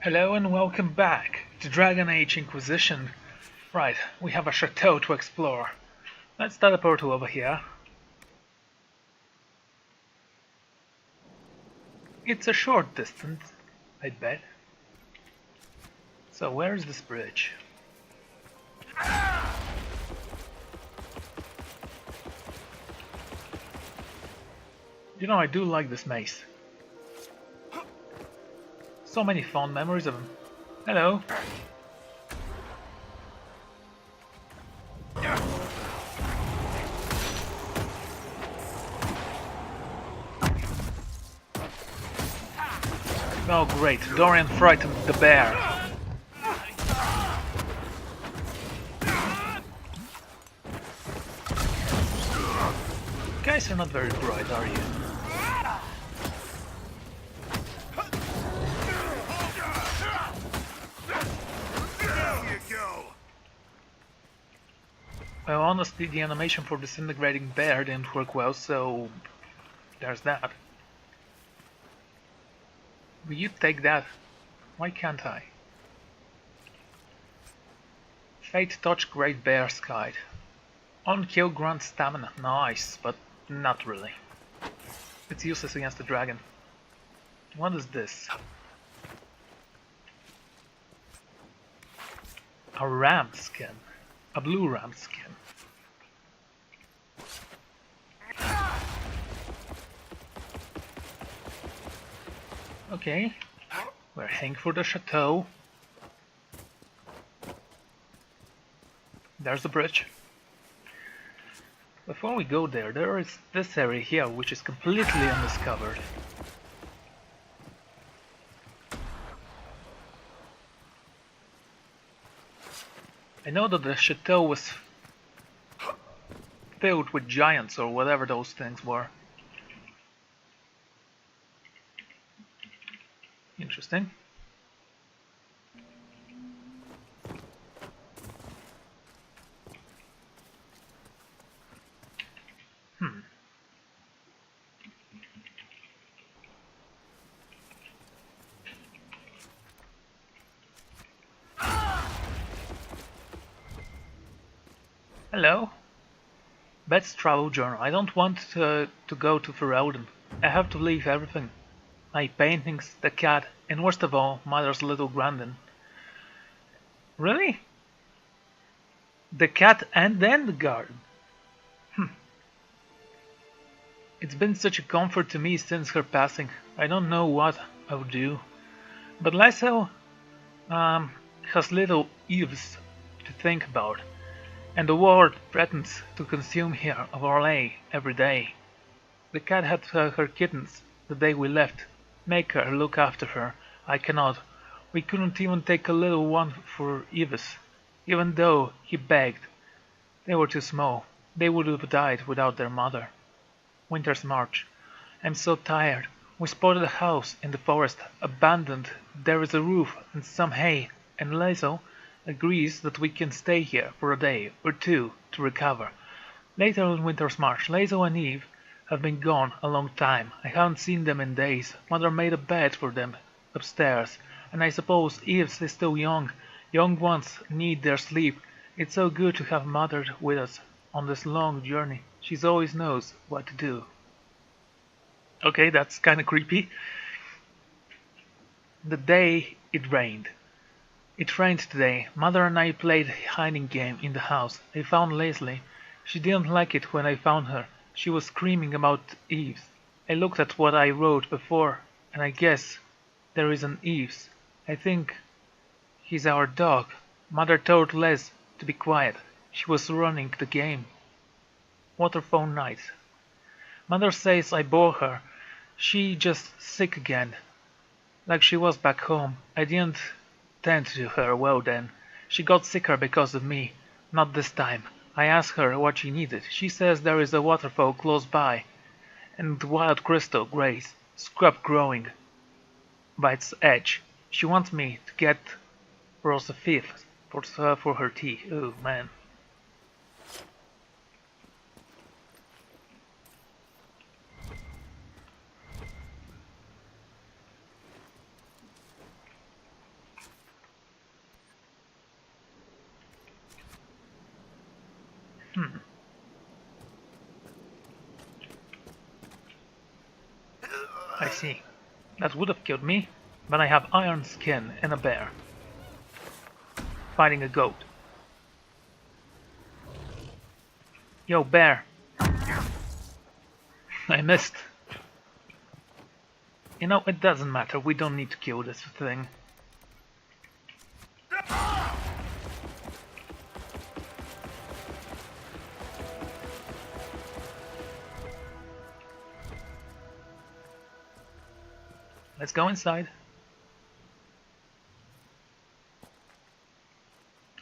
Hello and welcome back to Dragon Age Inquisition. Right, we have a chateau to explore. Let's teleport over here. It's a short distance, I bet. So where's this bridge? You know, I do like this maze. So many fond memories of him. Hello. Oh great, Dorian frightened the bear. Guys are not very bright, are you? Well, honestly, the animation for disintegrating bear didn't work well, so there's that. Will you take that? Why can't I? Fate touch Great Bear's Guide. On kill grant stamina. Nice, but not really. It's useless against the dragon. What is this? A ram skin. A blue ram skin. Okay, we're heading for the chateau. There's the bridge. Before we go there, there is this area here which is completely undiscovered. I know that the chateau was filled with giants or whatever those things were. Interesting. Hello. Bet's travel journal. I don't want to go to Ferelden. I have to leave everything. My paintings, the cat, and worst of all, Mother's little Grandin. Really? The cat and then the garden? It's been such a comfort to me since her passing. I don't know what I would do. But Lyso has little Eves to think about. And the war threatens to consume her of Orlais every day. The cat had her kittens the day we left. Make her look after her. I cannot. We couldn't even take a little one for Eves, even though he begged. They were too small. They would have died without their mother. Winter's March. I'm so tired. We spotted a house in the forest, abandoned. There is a roof and some hay, and Lyso agrees that we can stay here for a day or two to recover. Later on Winter's March, Lyso and Eve have been gone a long time. I haven't seen them in days. Mother made a bed for them upstairs, and I suppose Eve is still young. Young ones need their sleep. It's so good to have Mother with us on this long journey. She always knows what to do. Okay, that's kinda creepy. The day it rained. It rained today. Mother and I played hiding game in the house. I found Leslie. She didn't like it when I found her. She was screaming about Eves. I looked at what I wrote before, and I guess there is an Eves. I think he's our dog. Mother told Les to be quiet. She was running the game. Waterphone night. Mother says I bore her. She just sick again. Like she was back home. I didn't tend to her well then. She got sicker because of me. Not this time. I asked her what she needed. She says there is a waterfall close by, and wild crystal grace, scrub growing by its edge. She wants me to get Rose a fifth for her tea. Oh man. I see. That would have killed me, but I have iron skin and a bear. Fighting a goat. Yo, bear. I missed. You know, it doesn't matter. We don't need to kill this thing. Let's go inside.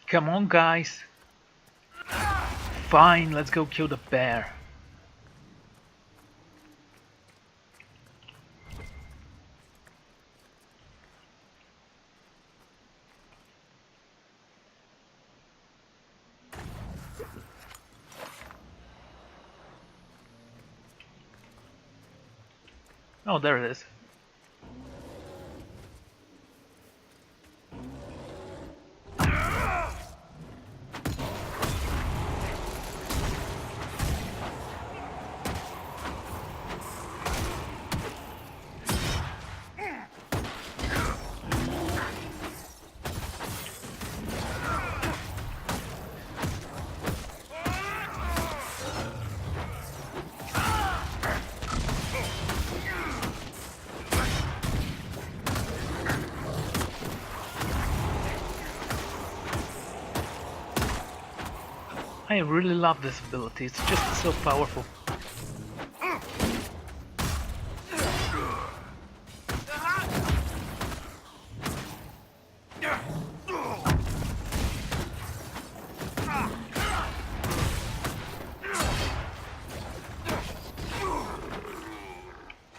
Come on, guys. Fine, let's go kill the bear. Oh, there it is. I really love this ability, it's just so powerful.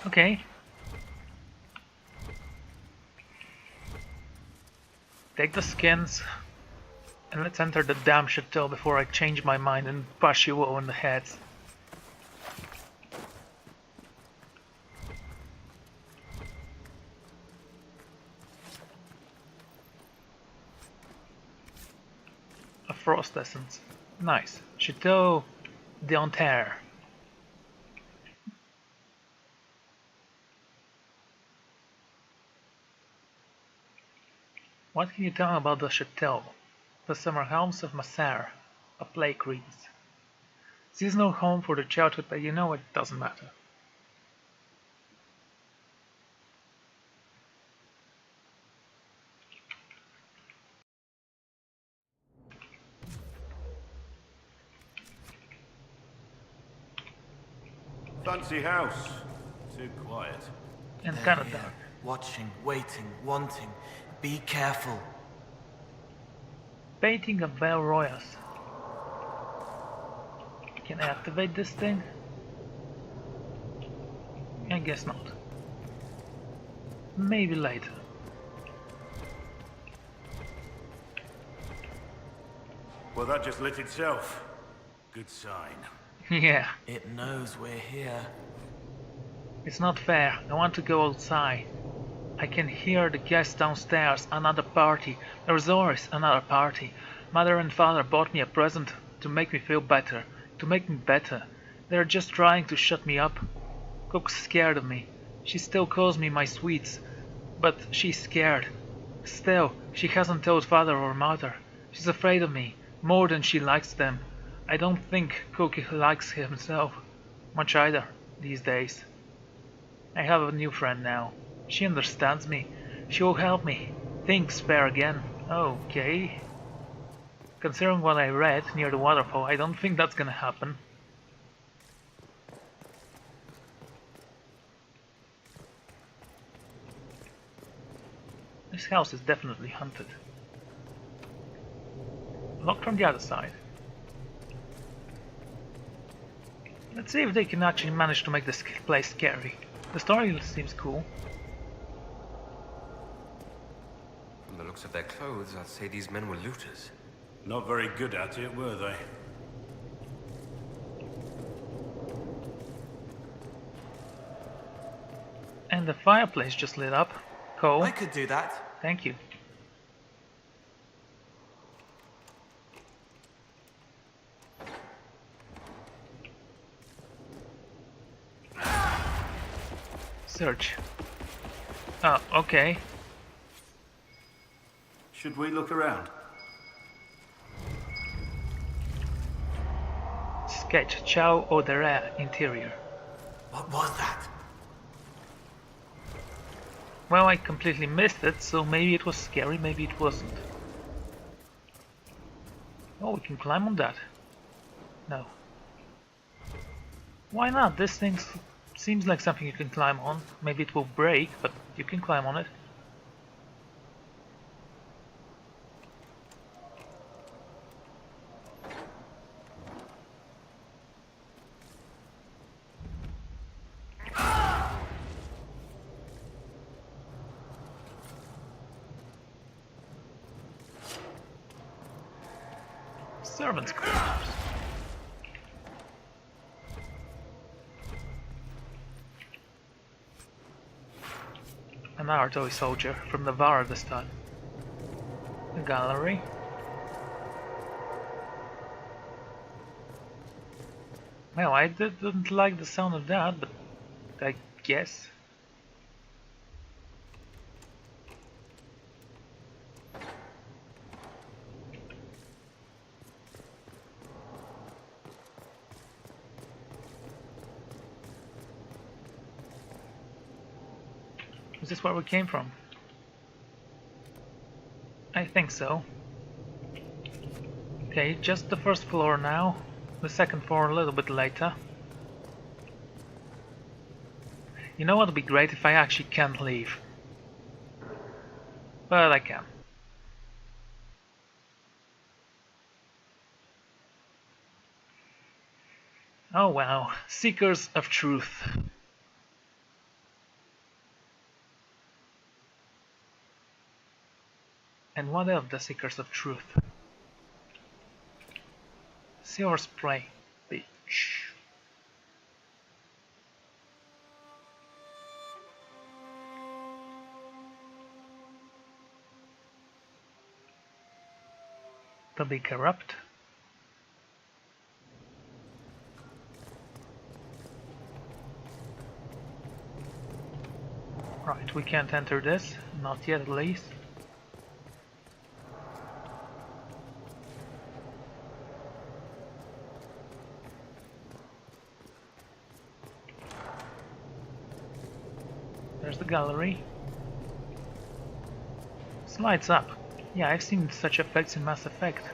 Okay. Take the skins. And let's enter the damn chateau before I change my mind and bash you all in the heads. A frost essence. Nice. Chateau d'Anterre. What can you tell me about the chateau? The summer homes of Massar, a plague reads. Seasonal home for the childhood, but you know it doesn't matter. Fancy house. Too quiet. And kind of dark. Watching, waiting, wanting. Be careful. Painting of Bell Royals. Can I activate this thing? I guess not. Maybe later. Well, that just lit itself. Good sign. Yeah. It knows we're here. It's not fair. I want to go outside. I can hear the guests downstairs. Another party. There's always another party. Mother and father bought me a present to make me feel better. To make me better. They're just trying to shut me up. Cook's scared of me. She still calls me my sweets. But she's scared. Still, she hasn't told father or mother. She's afraid of me. More than she likes them. I don't think Cook likes himself much either these days. I have a new friend now. She understands me. She will help me. Things fair again. Okay. Considering what I read near the waterfall, I don't think that's gonna happen. This house is definitely haunted. Locked from the other side. Let's see if they can actually manage to make this place scary. The story seems cool. From the looks of their clothes, I'd say these men were looters. Not very good at it, were they? And the fireplace just lit up. Cool. I could do that. Thank you. Search. Oh, okay. Should we look around? Sketch Chao Odere interior. What was that? Well, I completely missed it, so maybe it was scary, maybe it wasn't. Oh, we can climb on that. No. Why not? This thing seems like something you can climb on. Maybe it will break, but you can climb on it. Servants' quarters. An artillery soldier from Navarre this time. A gallery. Well, I didn't like the sound of that, but I guess. Is this where we came from? I think so. Okay, just the first floor now. The second floor a little bit later. You know what would be great if I actually can't leave. But I can. Oh wow, Seekers of Truth. And what of the Seekers of Truth? Silver Spray Beach. To be corrupt. Right, we can't enter this, not yet at least. There's the gallery. Slides up. Yeah, I've seen such effects in Mass Effect.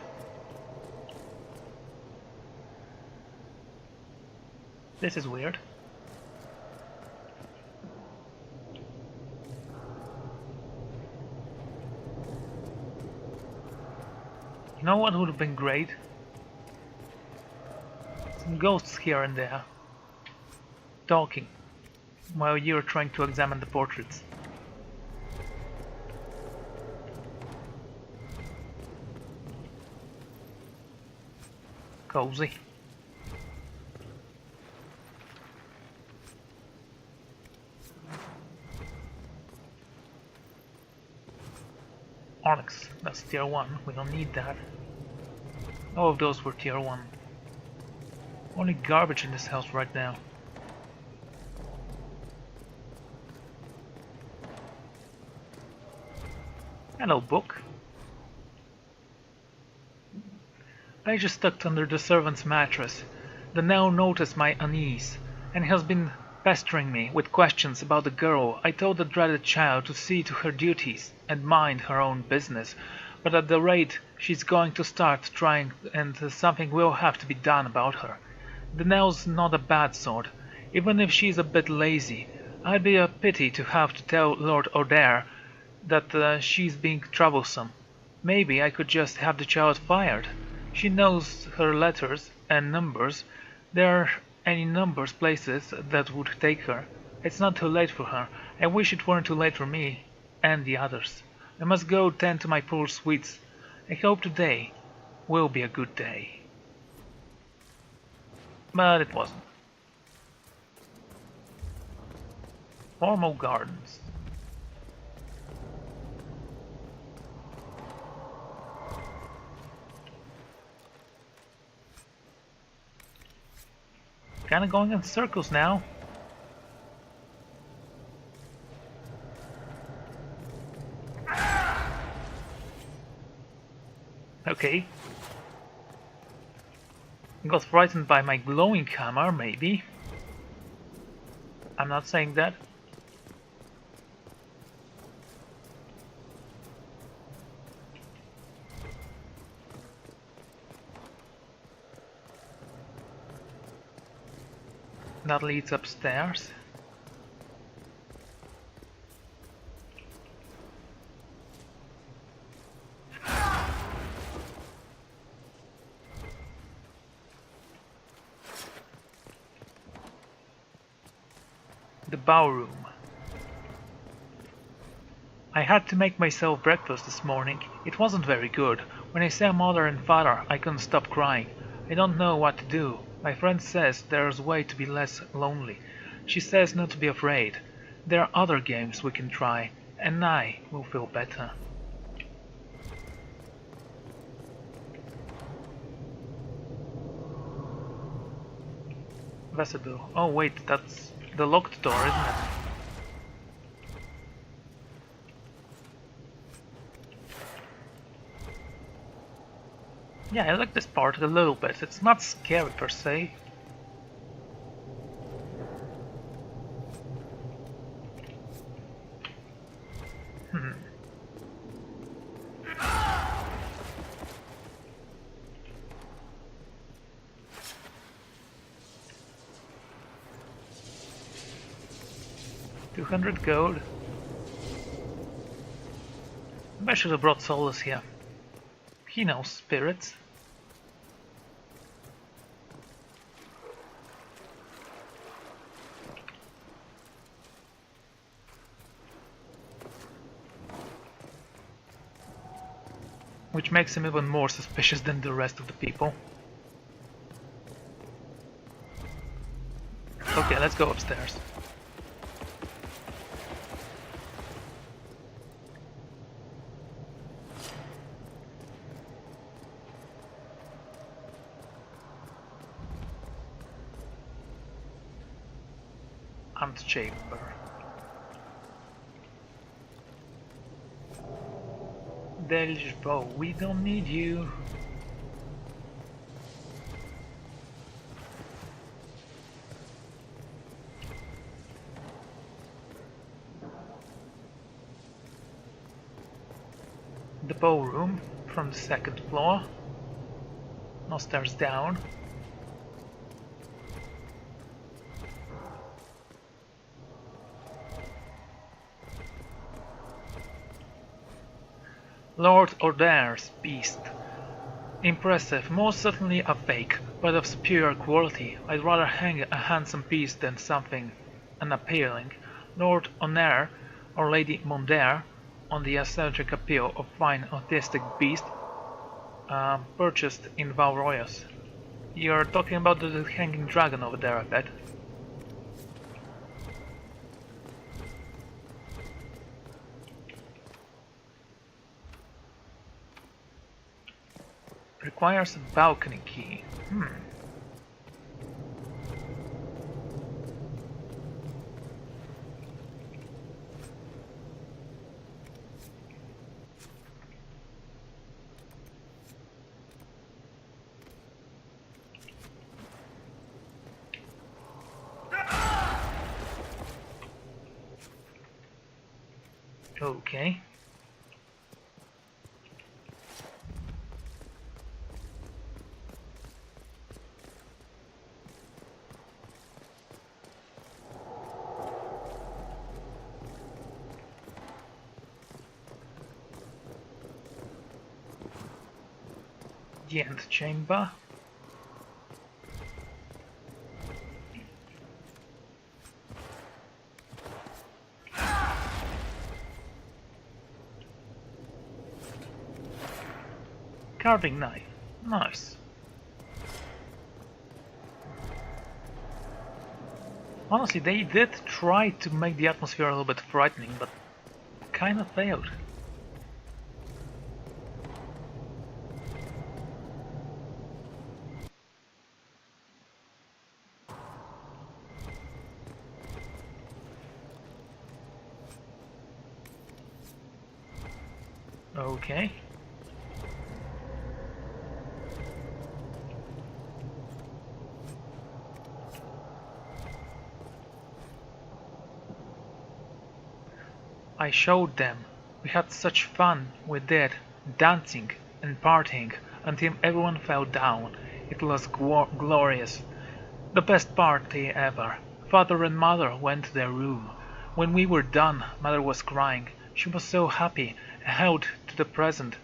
This is weird. You know what would have been great? Some ghosts here and there. Talking. While you're trying to examine the portraits. Cozy. Onyx, that's tier 1, we don't need that. All of those were tier 1. Only garbage in this house right now. Hello, book. Page is tucked under the servant's mattress. The now noticed my unease, and has been pestering me with questions about the girl. I told the dreaded child to see to her duties and mind her own business, but at the rate she's going to start trying, and something will have to be done about her. The Nell's not a bad sort, even if she's a bit lazy. I'd be a pity to have to tell Lord O'Dare that she's being troublesome. Maybe I could just have the child fired. She knows her letters and numbers. There are any numbers places that would take her. It's not too late for her. I wish it weren't too late for me and the others. I must go tend to my poor sweets. I hope today will be a good day. But it wasn't. Formal Gardens. Kinda going in circles now. Okay. Got frightened by my glowing hammer, maybe. I'm not saying that. That leads upstairs. The bow room. I had to make myself breakfast this morning. It wasn't very good. When I saw mother and father, I couldn't stop crying. I don't know what to do. My friend says there's a way to be less lonely. She says not to be afraid. There are other games we can try, and I will feel better. Vestibule. Oh wait, that's the locked door, isn't it? Yeah, I like this part a little bit. It's not scary per se. Hmm. $200 gold. I should have brought Solus here. He knows spirits. Which makes him even more suspicious than the rest of the people. Okay, let's go upstairs. Antechamber. Delge bow, we don't need you. The ballroom from the second floor. No stairs down. Lord Ordaire's beast. Impressive, most certainly a fake, but of superior quality. I'd rather hang a handsome beast than something unappealing. Lord Onair or Lady Mondaire on the eccentric appeal of fine autistic beast purchased in Valroyas. You're talking about the hanging dragon over there, I bet. Requires a balcony key. Okay. The antechamber. Carving knife. Nice. Honestly, they did try to make the atmosphere a little bit frightening, but kinda failed. Okay. I showed them. We had such fun with it, dancing and partying until everyone fell down. It was glorious. The best party ever. Father and Mother went to their room. When we were done, Mother was crying. She was so happy and held to the present.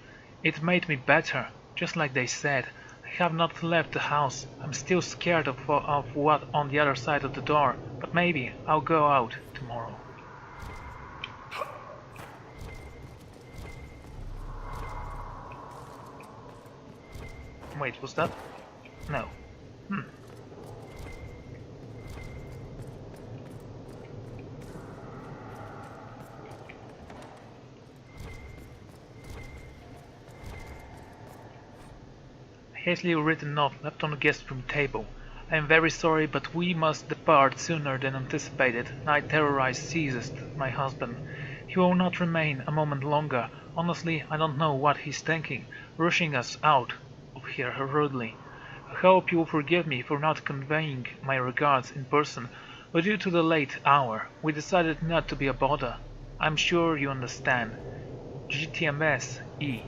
It made me better, just like they said. I have not left the house. I'm still scared of what on the other side of the door, but maybe I'll go out tomorrow. Wait, was that? No. Hastily written note left on the guest room table. I am very sorry, but we must depart sooner than anticipated. Night terrorized seized my husband. He will not remain a moment longer. Honestly, I don't know what he's thinking, rushing us out of here hurriedly. I hope you will forgive me for not conveying my regards in person, but due to the late hour, we decided not to be a bother. I'm sure you understand. GTMS E.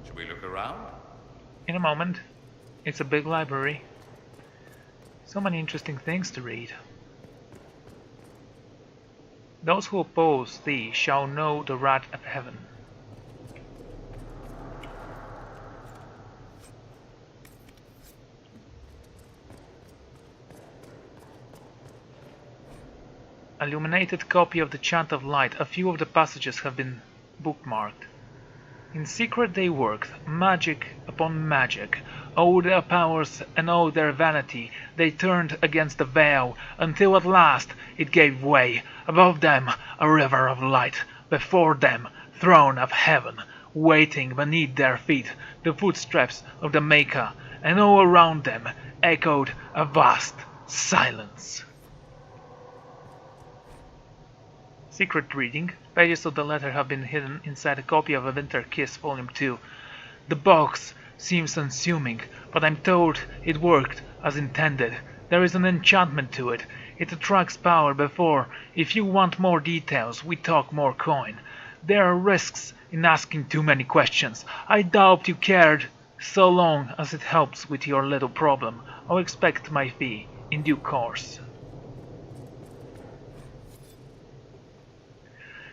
Should we look around? In a moment. It's a big library. So many interesting things to read. Those who oppose thee shall know the wrath of heaven. Illuminated copy of the Chant of Light. A few of the passages have been bookmarked. In secret they worked, magic upon magic. All their powers and all their vanity they turned against the veil, until at last it gave way. Above them a river of light, before them throne of heaven, waiting beneath their feet the footsteps of the Maker, and all around them echoed a vast silence. Secret reading. Pages of the letter have been hidden inside a copy of A Winter Kiss Volume 2. The box seems unassuming, but I'm told it worked as intended. There is an enchantment to it. It attracts power before. If you want more details, we talk more coin. There are risks in asking too many questions. I doubt you cared, so long as it helps with your little problem. I'll expect my fee in due course.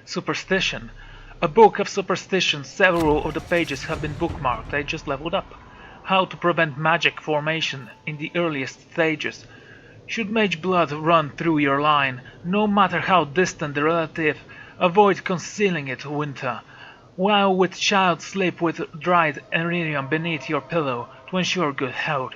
Superstition. A book of superstition. Several of the pages have been bookmarked. I just leveled up. How to prevent magic formation in the earliest stages. Should mage blood run through your line, no matter how distant the relative, avoid concealing it winter. While with child sleep with dried iridium beneath your pillow to ensure good health.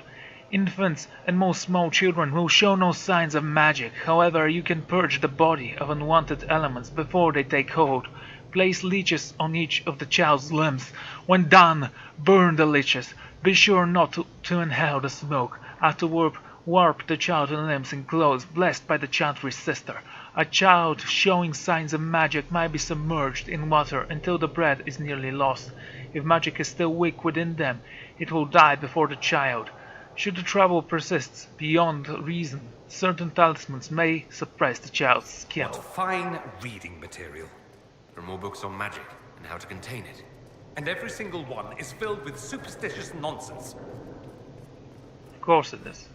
Infants and most small children will show no signs of magic. However, you can purge the body of unwanted elements before they take hold. Place leeches on each of the child's limbs. When done, burn the leeches. Be sure not to inhale the smoke. After warp the child's limbs and clothes blessed by the chantry's sister. A child showing signs of magic might be submerged in water until the breath is nearly lost. If magic is still weak within them, it will die before the child. Should the trouble persist beyond reason, certain talismans may suppress the child's skill. What fine reading material. There are more books on magic and how to contain it. And every single one is filled with superstitious nonsense. Of course it is.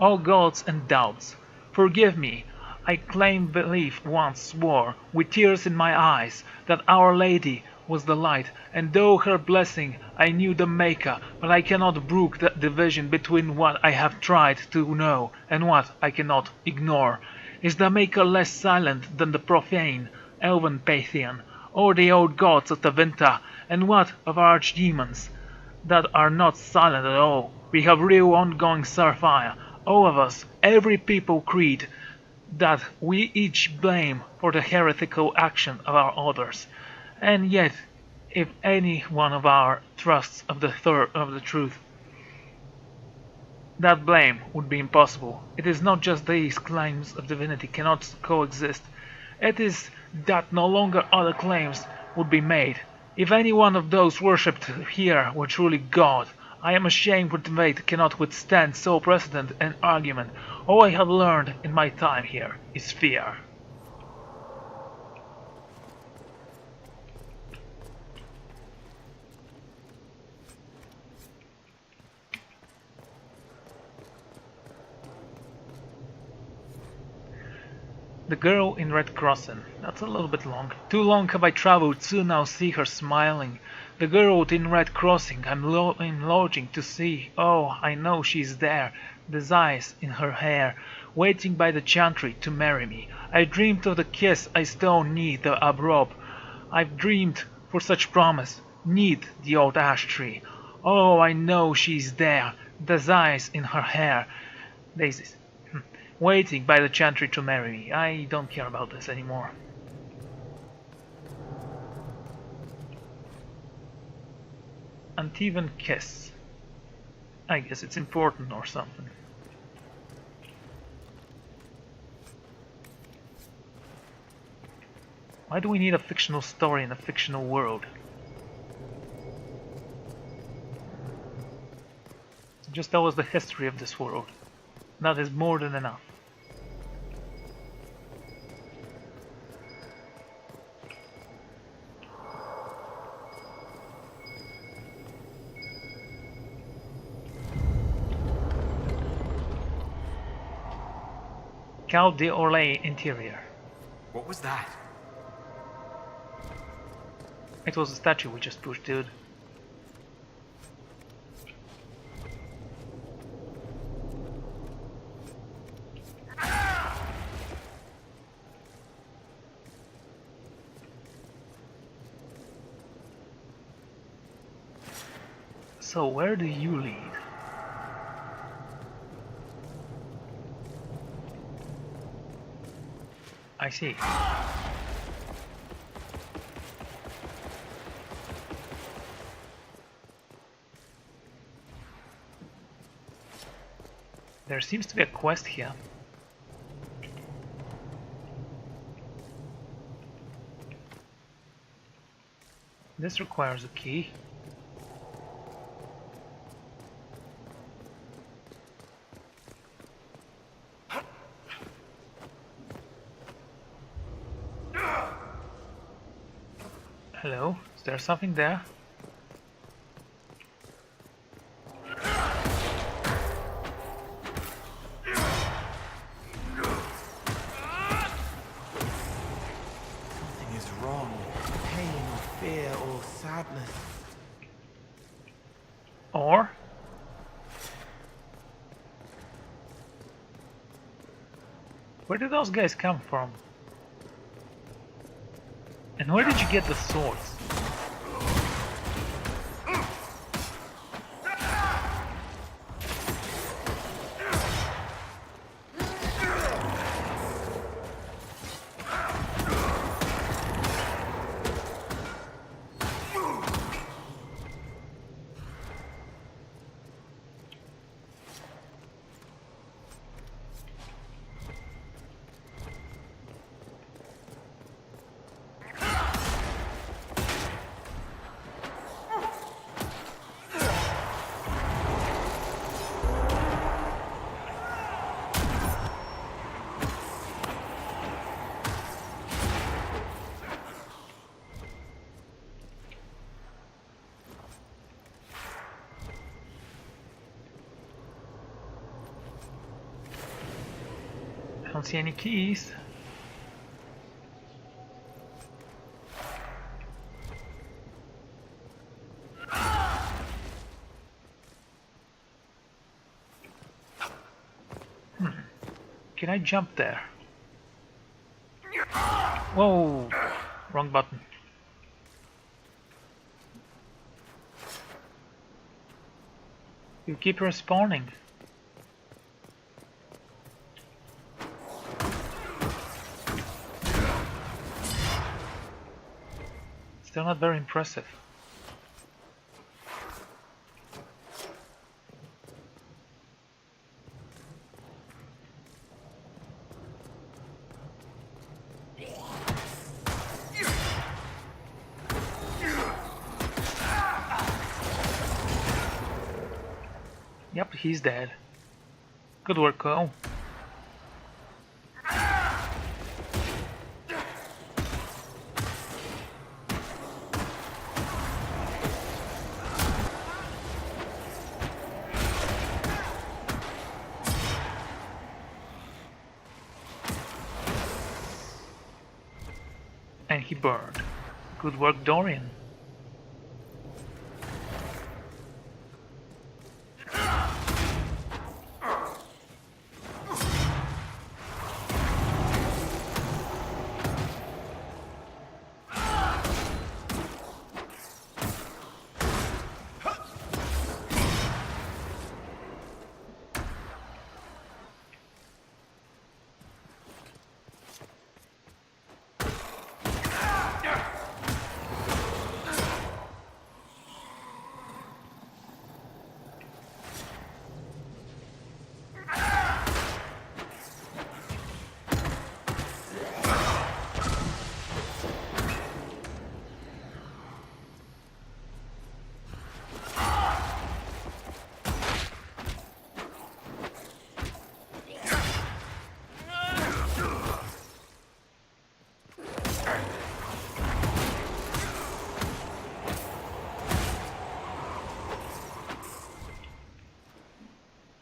All gods and doubts, forgive me. I claim belief once swore, with tears in my eyes, that Our Lady was the light, and though her blessing I knew the Maker, but I cannot brook the division between what I have tried to know and what I cannot ignore. Is the Maker less silent than the profane elven pantheon, or the old gods of the winter, and what of archdemons that are not silent at all? We have real ongoing sapphire, all of us, every people creed, that we each blame for the heretical action of our others. And yet, if any one of our trusts of the truth, That blame would be impossible. It is not just these claims of divinity cannot coexist. It is that no longer other claims would be made. If any one of those worshipped here were truly God, I am ashamed with fate cannot withstand so precedent an argument. All I have learned in my time here is fear. The girl in Red Crossing. That's a little bit long. Too long have I traveled to now see her smiling. The girl in Red Crossing I'm longing to see. Oh, I know she's there. There's eyes in her hair, waiting by the chantry to marry me. I dreamed of the kiss I stole neath the abrobe. I've dreamed for such promise neath the old ash tree. Oh, I know she's there. There's eyes in her hair. Daisies. Waiting by the chantry to marry me. I don't care about this anymore. Uneven kiss. I guess it's important or something. Why do we need a fictional story in a fictional world? Just tell us the history of this world. That is more than enough. Cal de Orlais interior. What was that? It was a statue we just pushed, dude. So where do you lead? I see. There seems to be a quest here. This requires a key. Hello, is there something there? Something is wrong. Pain, fear, or sadness. Or? Where did those guys come from? And where did you get the swords? I don't see any keys. Can I jump there? Whoa! Wrong button. You keep respawning. Still not very impressive. Yep, he's dead. Good work, Cole. And he burned. Good work, Dorian.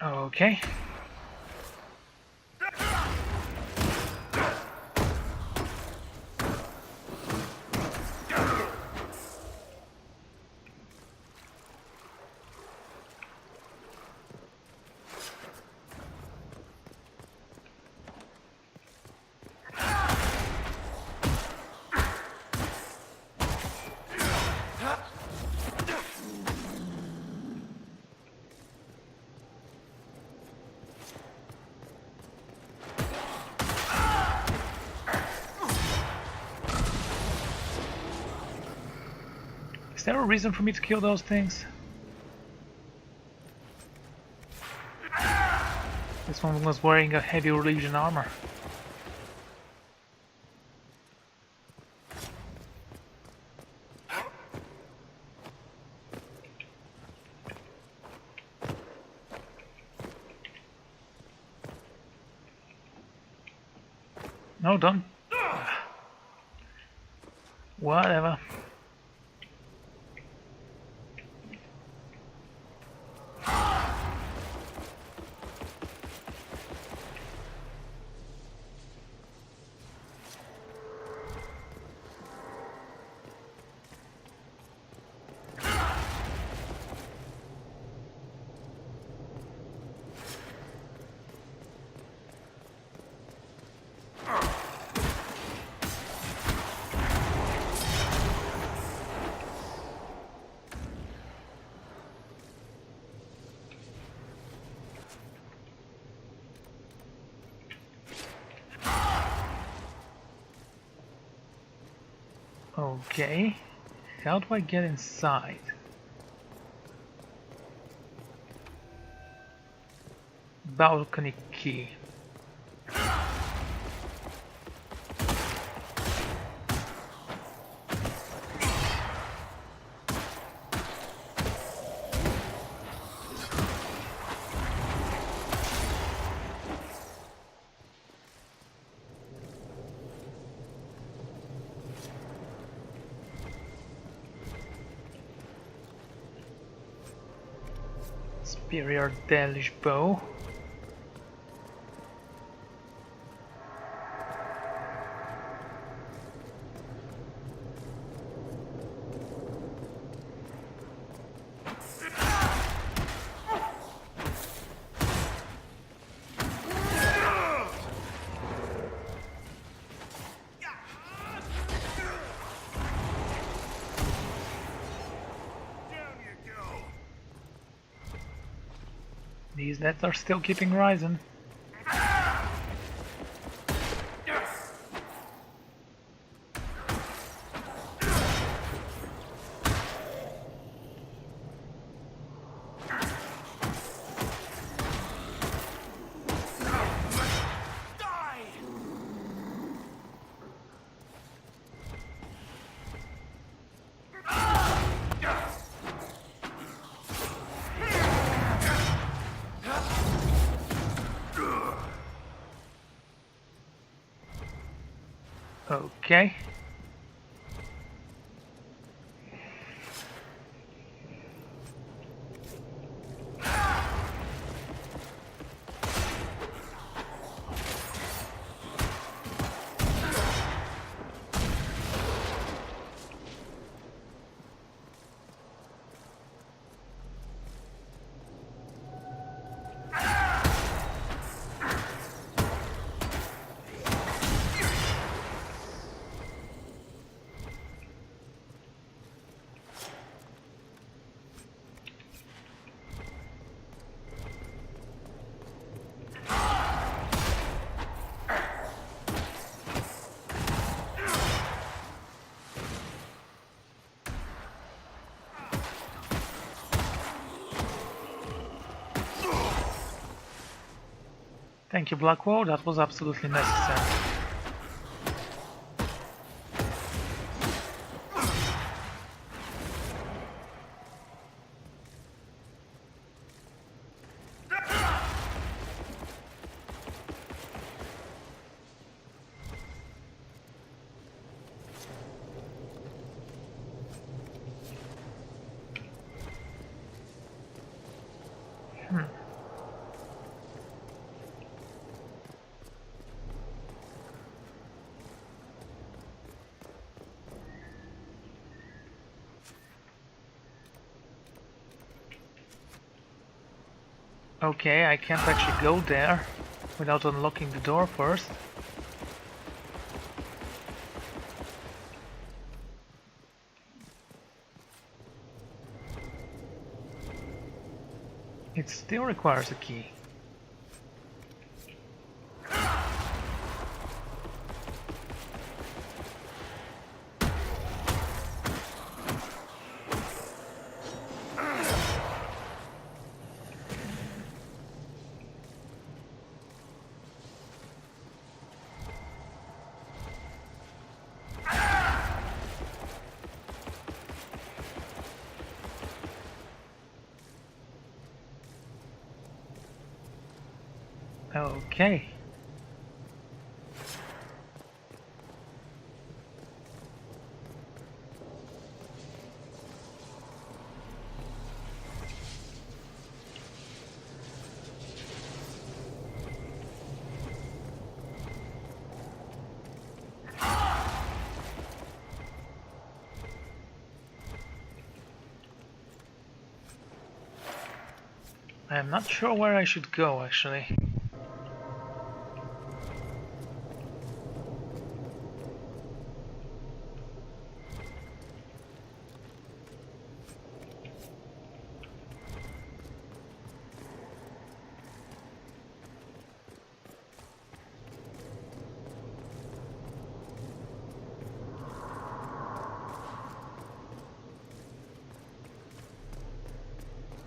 Okay. Is there a reason for me to kill those things? This one was wearing a heavy Legion armor. No, don't. Whatever. Okay, how do I get inside? Balcony key. Superior Deluge Bow. These nets are still keeping rising. Okay. Thank you, Blackwall. That was absolutely necessary. Okay, I can't actually go there without unlocking the door first. It still requires a key. Okay. I'm not sure where I should go, actually.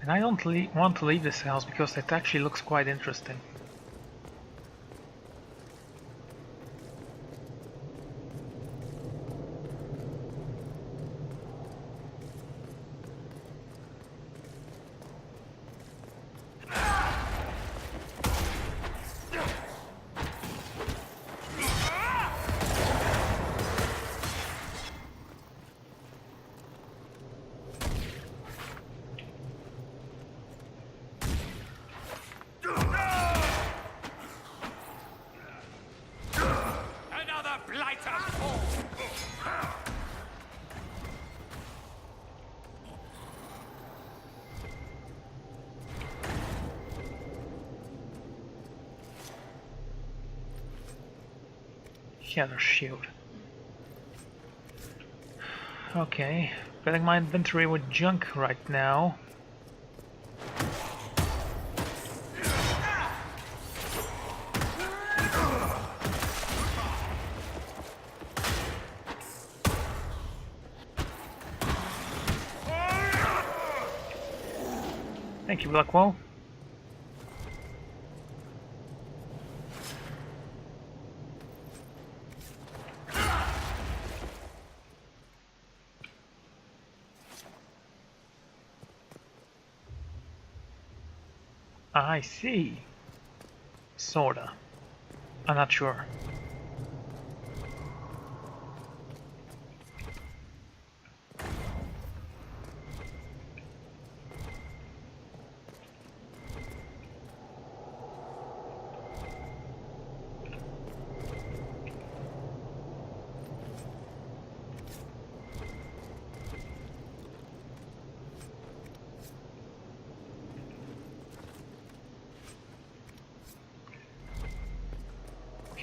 And I don't want to leave this house because it actually looks quite interesting. Shadow shield. Okay, filling my inventory with junk right now. Thank you, Blackwall. I see. Sorta. I'm not sure.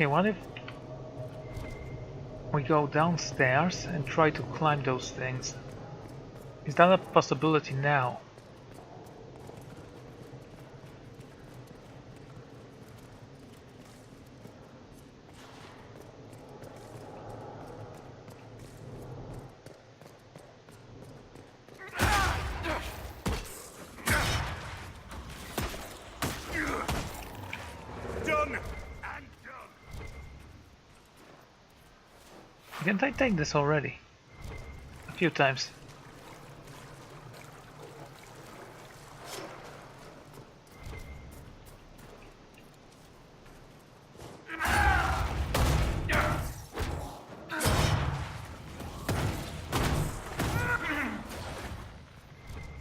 Okay, what if we go downstairs and try to climb those things? Is that a possibility now? Done and done. Didn't I take this already? A few times.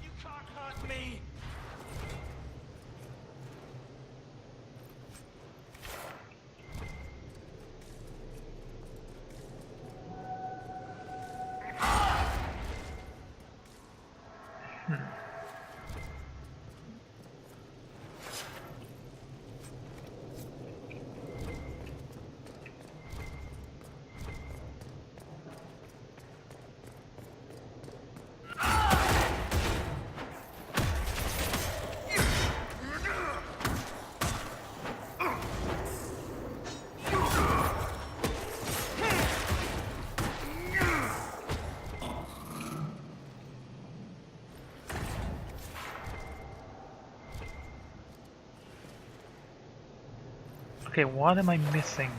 You can't hurt me! Okay, what am I missing?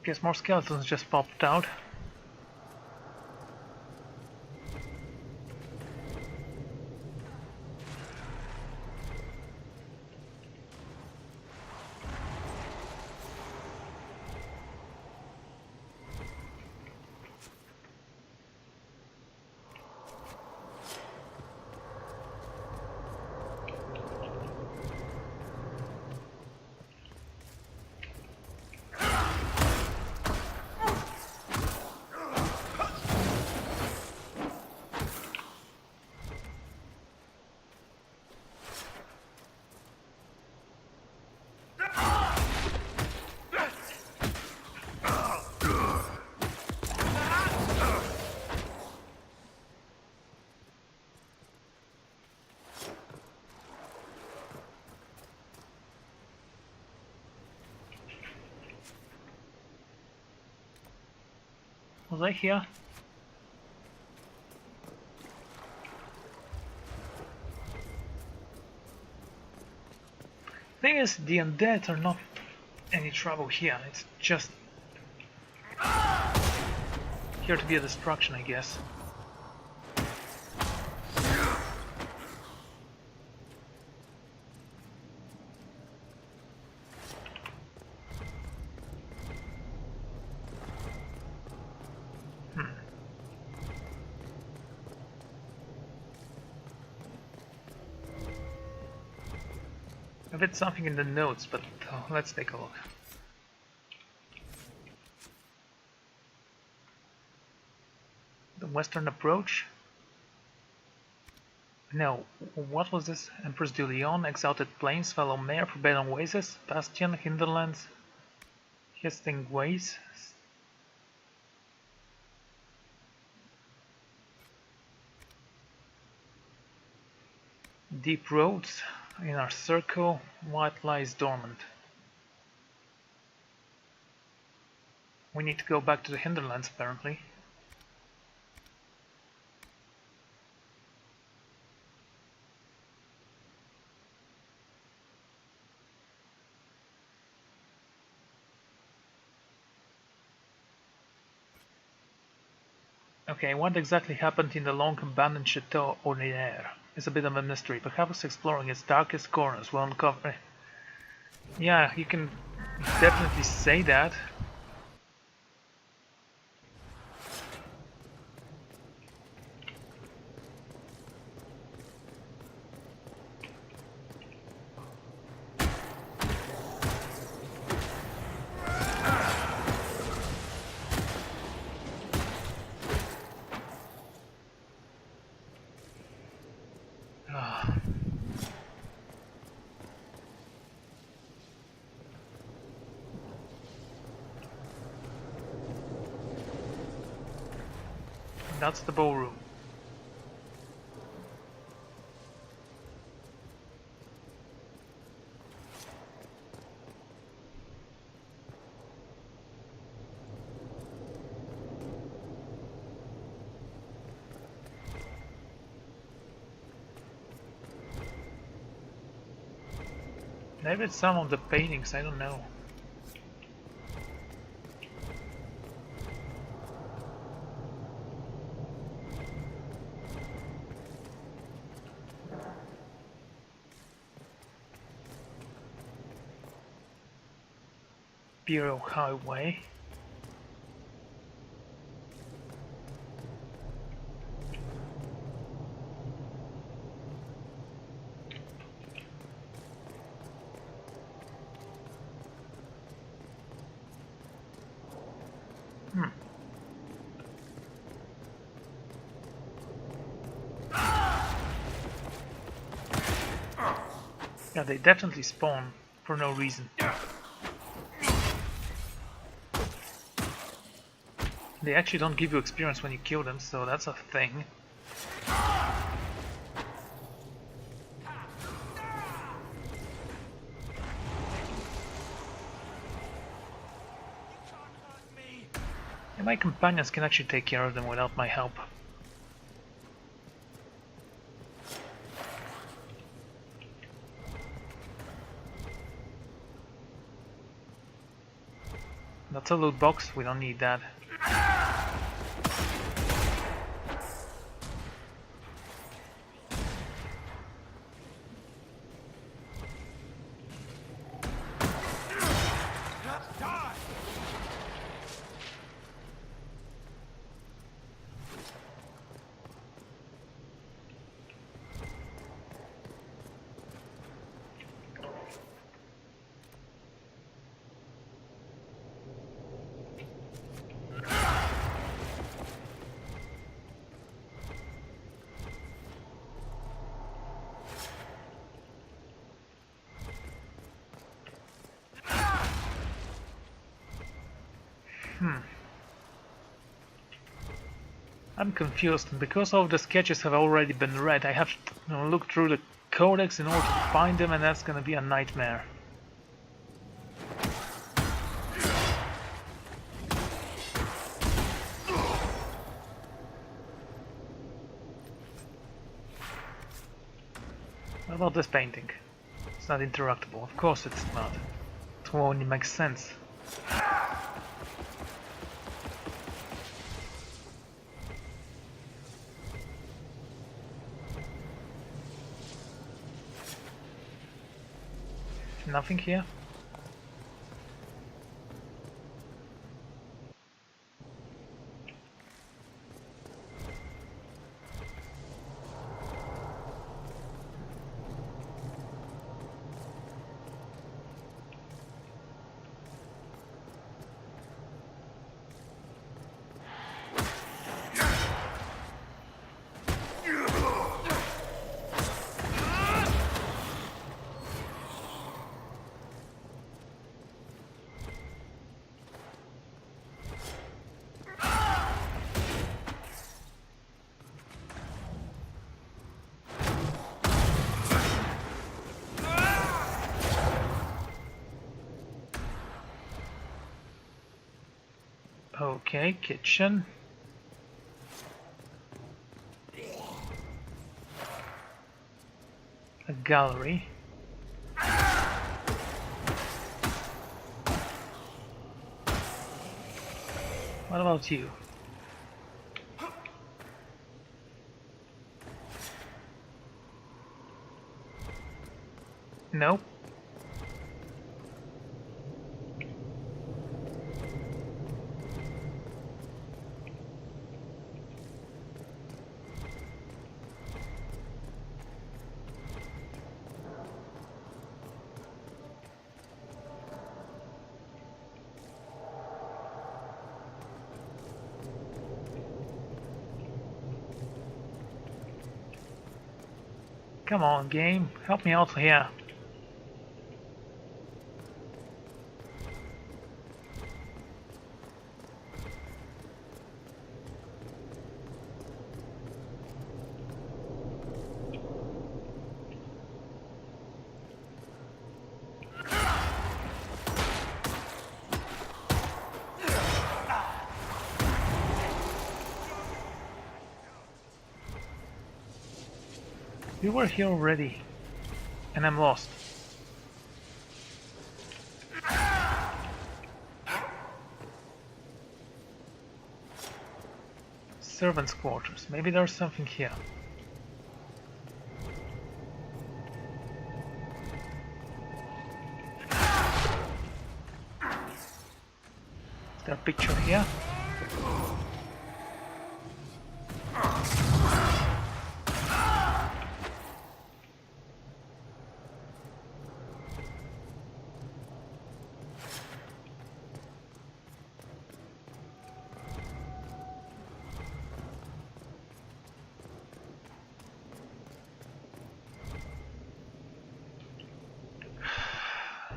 Guess more skeletons just popped out. Was I here? Thing is, the undead are not any trouble here. It's just here to be a distraction, I guess. I read something in the notes, but let's take a look. The western approach. No, what was this? Empress de Leon, Exalted Plains, Fellow Mayor, Forbidden Oasis, Bastion, Hinterlands, Hissing Ways. Deep roads in our circle, what lies dormant? We need to go back to the Hinterlands apparently. Okay, what exactly happened in the long abandoned Chateau Ordinaire is a bit of a mystery. Perhaps exploring its darkest corners will uncover. Yeah, you can definitely say that. That's the ballroom. Maybe it's some of the paintings, I don't know. Bureau Highway. Yeah, they definitely spawn for no reason. They actually don't give you experience when you kill them, so that's a thing. And my companions can actually take care of them without my help. That's a loot box, we don't need that. I'm confused, and because all the sketches have already been read, I have to look through the codex in order to find them, and that's gonna be a nightmare. What about this painting? It's not interruptible. Of course it's not. It won't only make sense. Nothing here? Okay, kitchen. A gallery. What about you? Nope. Come on, game. Help me out here. We were here already, and I'm lost. Servants' quarters. Maybe there's something here. Is there a picture here?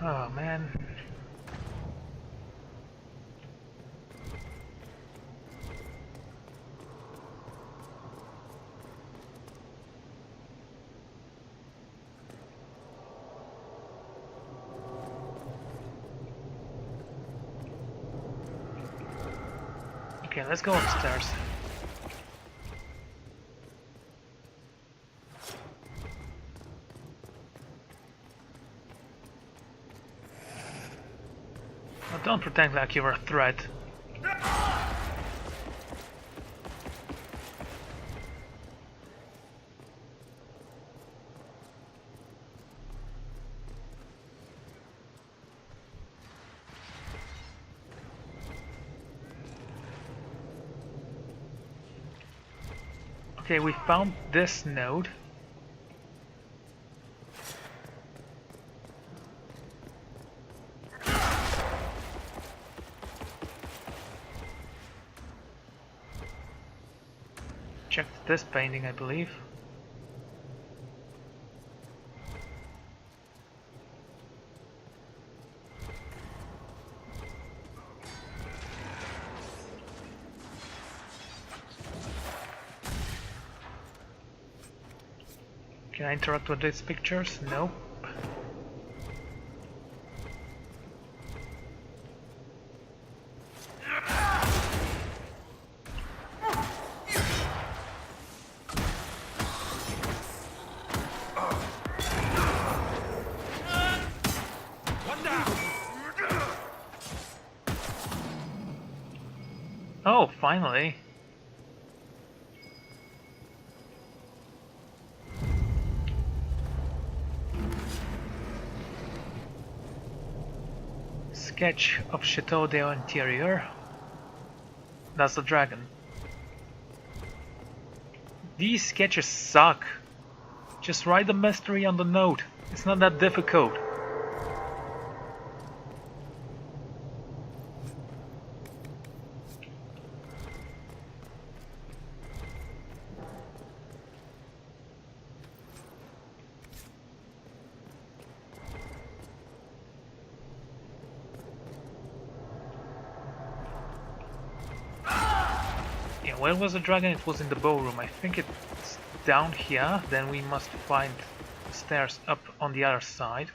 Oh man. Okay, let's go upstairs. Now don't pretend like you're a threat. Okay, we found this node. Check this painting, I believe. Can I interact with these pictures? Nope. Oh, finally. Sketch of Chateau de Interior. That's the dragon. These sketches suck. Just write the mystery on the note. It's not that difficult. Yeah, where was the dragon? It was in the ballroom. I think it's down here. Then we must find stairs up on the other side.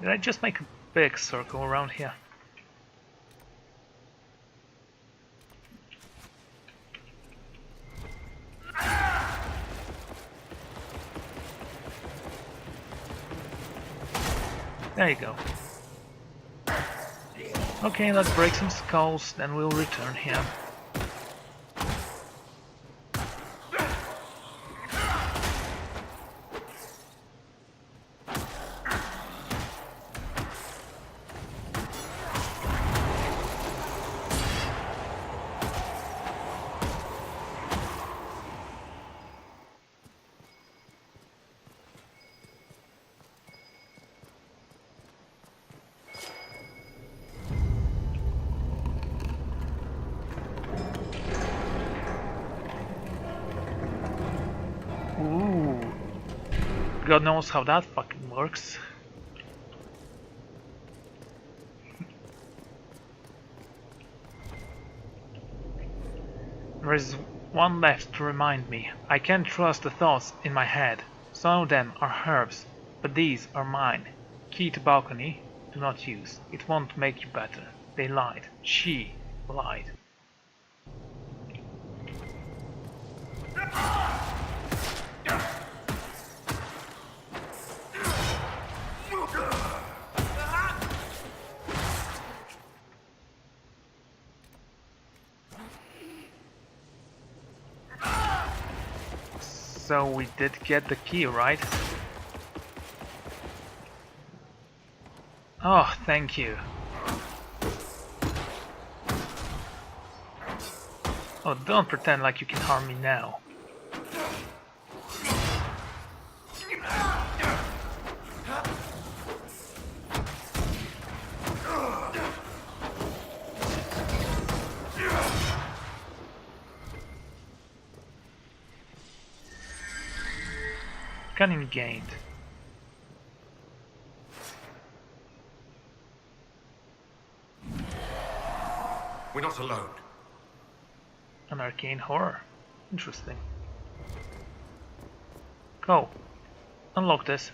Did I just make a big circle around here? There you go. Okay, let's break some skulls, then we'll return here. Ooh. God knows how that fucking works. There is one left to remind me. I can't trust the thoughts in my head. Some of them are herbs, but these are mine. Key to balcony, do not use. It won't make you better. They lied. She lied. So we did get the key, right? Oh, thank you. Oh, don't pretend like you can harm me now. Cunning gained. We're not alone. An arcane horror. Interesting. Go. Unlock this.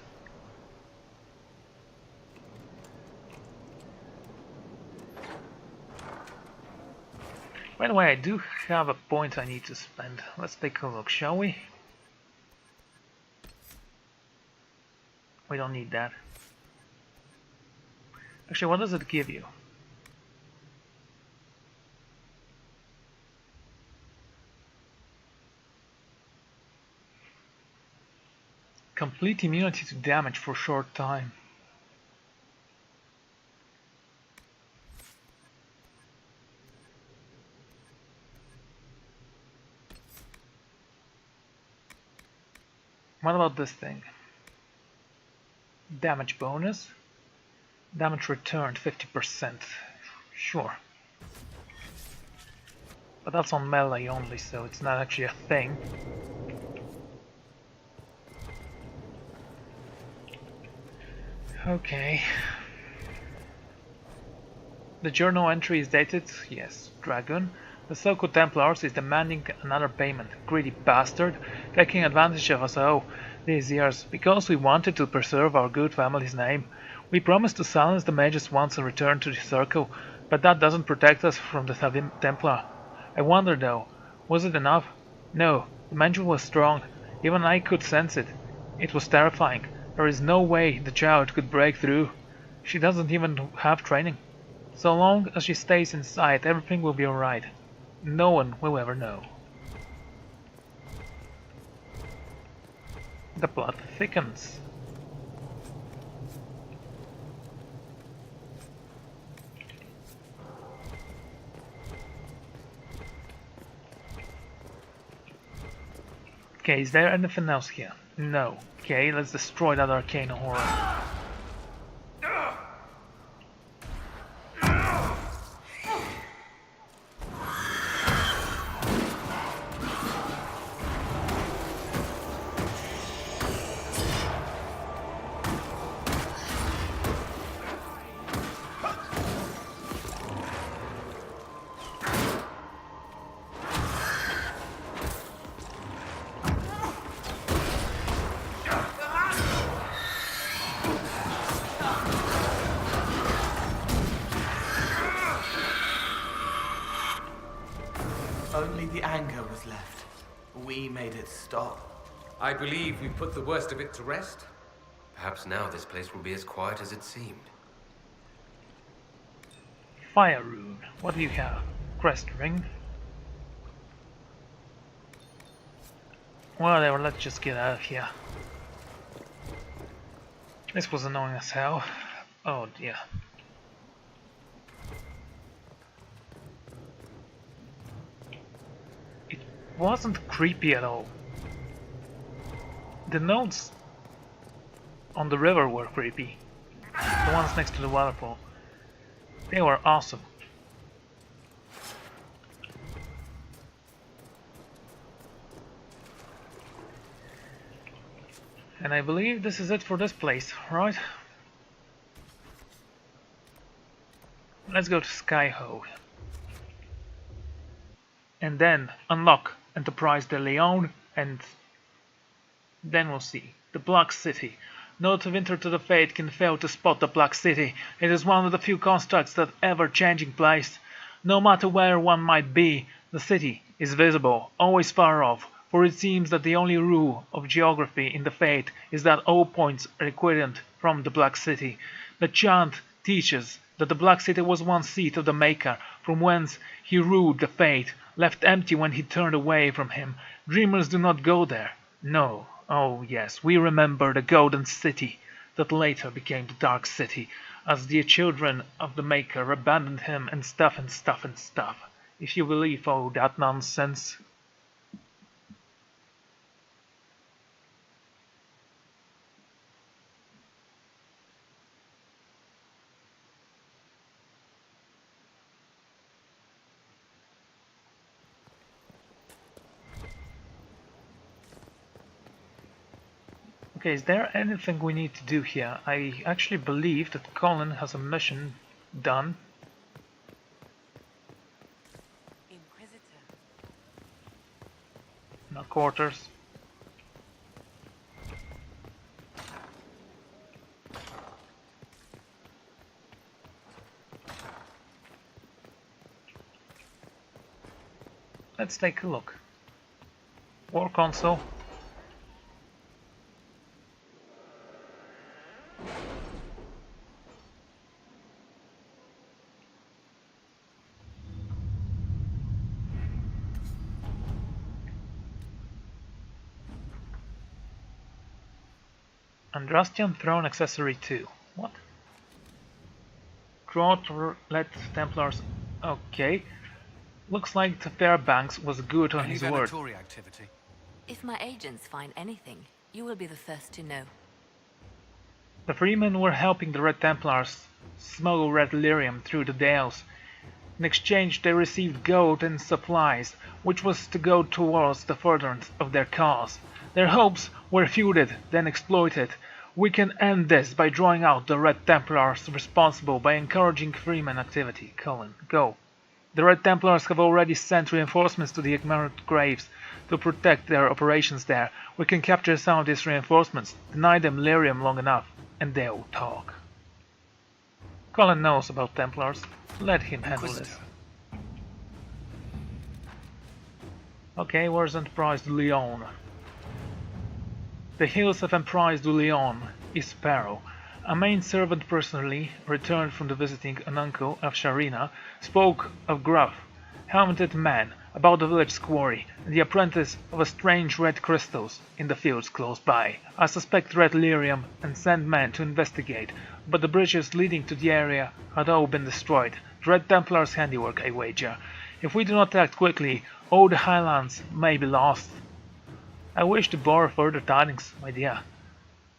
By the way, I do have a point I need to spend. Let's take a look, shall we? We don't need that. Actually, what does it give you? Complete immunity to damage for a short time. What about this thing? Damage bonus. Damage returned 50%. Sure. But that's on melee only, so it's not actually a thing. Okay. The journal entry is dated, yes, Dragon. The so-called Templars is demanding another payment. Greedy bastard, taking advantage of us all these years. Because we wanted to preserve our good family's name, we promised to silence the mages once and return to the circle, but that doesn't protect us from the Templar. I wonder though, was it enough? No, the magic was strong. Even I could sense it. It was terrifying. There is no way the child could break through. She doesn't even have training. So long as she stays inside, everything will be alright. No one will ever know. The plot thickens. Okay, is there anything else here? No. Okay, let's destroy that arcane horror. only the anger was left, we made it stop. I believe we put the worst of it to rest. Perhaps now this place will be as quiet as it seemed. Fire rune. What do you have? Crest ring. Whatever, let's just get out of here. This was annoying as hell. Oh dear. It wasn't creepy at all. The notes on the river were creepy. The ones next to the waterfall. They were awesome. And I believe this is it for this place, right? Let's go to Skyhold. And then unlock Enterprise de Leon, and then we'll see. The Black City. Note of Enter to the Fate can fail to spot the Black City. It is one of the few constructs that ever-changing place. No matter where one might be, the city is visible, always far off, for it seems that the only rule of geography in the Fate is that all points are equivalent from the Black City. The chant teaches that the Black City was once seat of the Maker, from whence he ruled the Fate, left empty when he turned away from him. Dreamers do not go there. No. Oh yes, we remember the Golden City that later became the Dark City, as the children of the Maker abandoned him and stuff and stuff and stuff. If you believe all that nonsense. Okay, is there anything we need to do here? I actually believe that Colin has a mission done. Inquisitor. No quarters. Let's take a look. War console. Andrastian Throne Accessory 2. What? Crowd let Templars. Okay. Looks like the Fairbanks was good on his word. Activity. If my agents find anything, you will be the first to know. The Freemen were helping the Red Templars smuggle red lyrium through the Dales. In exchange they received gold and supplies, which was to go towards the furtherance of their cause. Their hopes were fueled, then exploited. We can end this by drawing out the Red Templars responsible by encouraging Freeman activity. Colin, go. The Red Templars have already sent reinforcements to the Emerald Graves to protect their operations there. We can capture some of these reinforcements, deny them lyrium long enough, and they'll talk. Colin knows about Templars. Let him handle this. Okay, where's Enterprise de Leon? The hills of Enterprise de Leon is peril. A main servant personally, returned from the visiting an uncle of Sharina, spoke of gruff, helmeted men about the village quarry and the apprentice of a strange red crystals in the fields close by. I suspect red lyrium and sent men to investigate, but the bridges leading to the area had all been destroyed. The Red Templars' handiwork, I wager. If we do not act quickly, all the Highlands may be lost. I wish to borrow further tidings, my dear.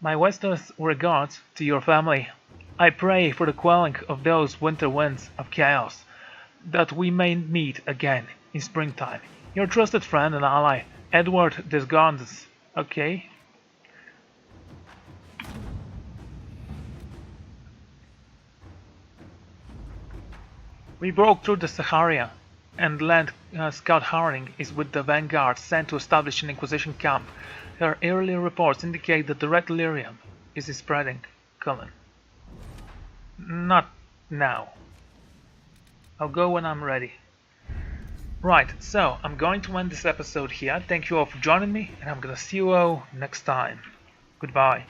My wisest regards to your family. I pray for the quelling of those winter winds of chaos, that we may meet again in springtime. Your trusted friend and ally, Edward Desgardens. Okay. We broke through the Sahara, and land Scout Harding is with the vanguard sent to establish an Inquisition camp. Her early reports indicate that the red lyrium is spreading. Cullen. Not now. I'll go when I'm ready. Right, so I'm going to end this episode here. Thank you all for joining me, and I'm gonna see you all next time. Goodbye.